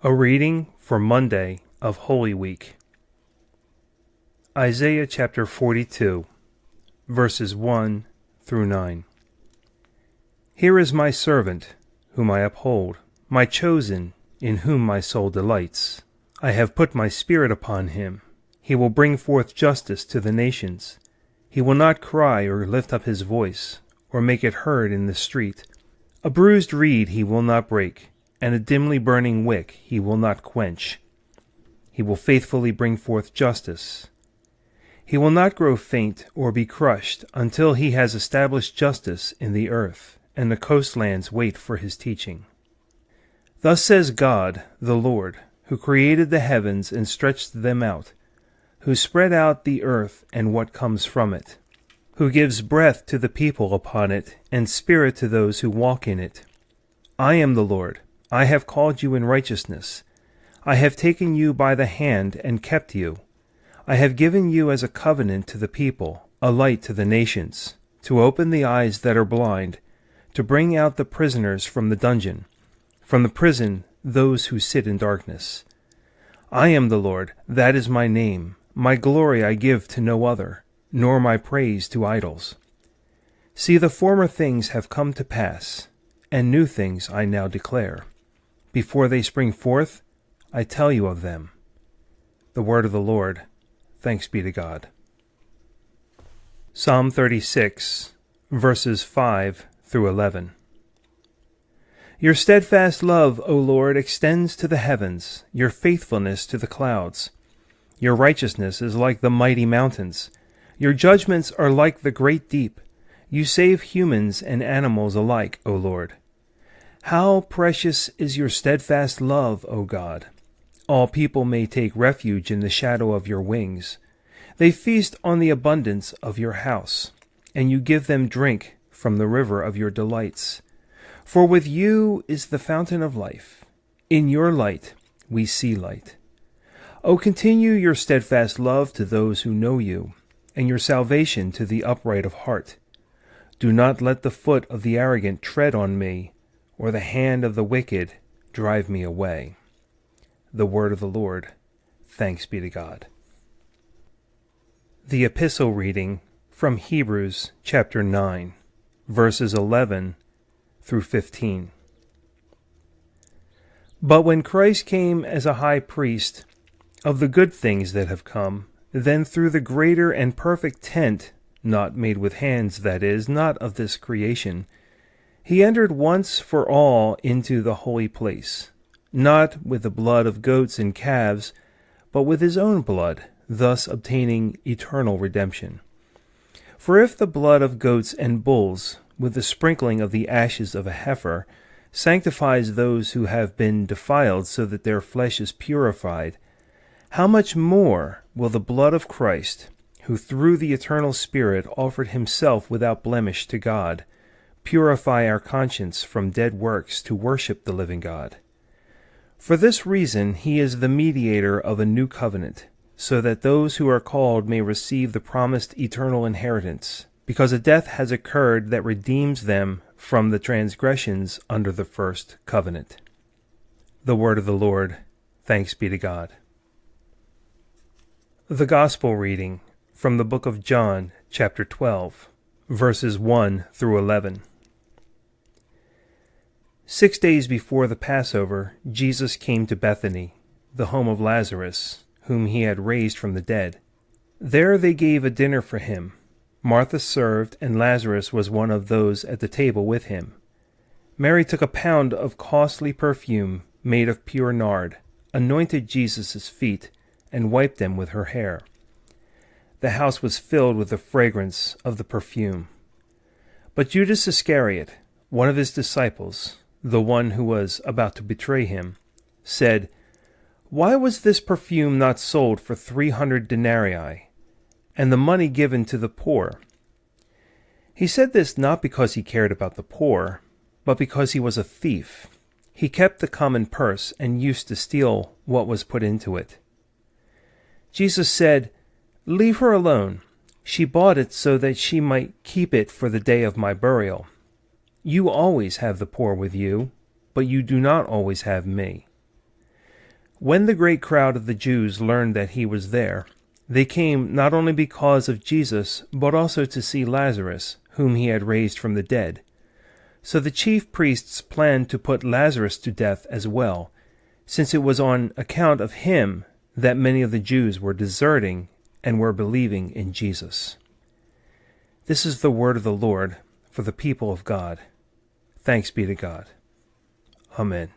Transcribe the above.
A reading for Monday of Holy Week. Isaiah chapter 42, verses 1 through 9. Here is my servant, whom I uphold, my chosen, in whom my soul delights. I have put my spirit upon him. He will bring forth justice to the nations. He will not cry or lift up his voice, or make it heard in the street. A bruised reed he will not break, and a dimly burning wick he will not quench. He will faithfully bring forth justice. He will not grow faint or be crushed until he has established justice in the earth, and the coastlands wait for his teaching. Thus says God, the Lord, who created the heavens and stretched them out, who spread out the earth and what comes from it, who gives breath to the people upon it, and spirit to those who walk in it. I am the Lord. I have called you in righteousness. I have taken you by the hand and kept you. I have given you as a covenant to the people, a light to the nations, to open the eyes that are blind, to bring out the prisoners from the dungeon, from the prison those who sit in darkness. I am the Lord, that is my name. My glory I give to no other, nor my praise to idols. See, the former things have come to pass, and new things I now declare. Before they spring forth, I tell you of them. The word of the Lord. Thanks be to God. Psalm 36, verses 5 through 11. Your steadfast love, O Lord, extends to the heavens, your faithfulness to the clouds. Your righteousness is like the mighty mountains. Your judgments are like the great deep. You save humans and animals alike, O Lord. How precious is your steadfast love, O God! All people may take refuge in the shadow of your wings. They feast on the abundance of your house, and you give them drink from the river of your delights. For with you is the fountain of life. In your light we see light. O continue your steadfast love to those who know you, and your salvation to the upright of heart. Do not let the foot of the arrogant tread on me, or the hand of the wicked drive me away. The word of the Lord. Thanks be to God. The epistle reading from Hebrews chapter 9, verses 11 through 15. But when Christ came as a high priest of the good things that have come, then through the greater and perfect tent, not made with hands, that is, not of this creation, he entered once for all into the holy place, not with the blood of goats and calves, but with his own blood, thus obtaining eternal redemption. For if the blood of goats and bulls, with the sprinkling of the ashes of a heifer, sanctifies those who have been defiled so that their flesh is purified, how much more will the blood of Christ, who through the eternal Spirit offered himself without blemish to God, purify our conscience from dead works to worship the living God? For this reason he is the mediator of a new covenant, so that those who are called may receive the promised eternal inheritance, because a death has occurred that redeems them from the transgressions under the first covenant. The word of the Lord. Thanks be to God. The Gospel reading from the book of John, chapter 12, verses 1 through 11. 6 days before the Passover, Jesus came to Bethany, the home of Lazarus, whom he had raised from the dead. There they gave a dinner for him. Martha served, and Lazarus was one of those at the table with him. Mary took a pound of costly perfume made of pure nard, anointed Jesus' feet, and wiped them with her hair. The house was filled with the fragrance of the perfume. But Judas Iscariot, one of his disciples, the one who was about to betray him, said, "Why was this perfume not sold for 300 denarii, and the money given to the poor?" He said this not because he cared about the poor, but because he was a thief. He kept the common purse and used to steal what was put into it. Jesus said, "Leave her alone. She bought it so that she might keep it for the day of my burial. You always have the poor with you, but you do not always have me." When the great crowd of the Jews learned that he was there, they came not only because of Jesus, but also to see Lazarus, whom he had raised from the dead. So the chief priests planned to put Lazarus to death as well, since it was on account of him that many of the Jews were deserting and were believing in Jesus. This is the word of the Lord for the people of God. Thanks be to God. Amen.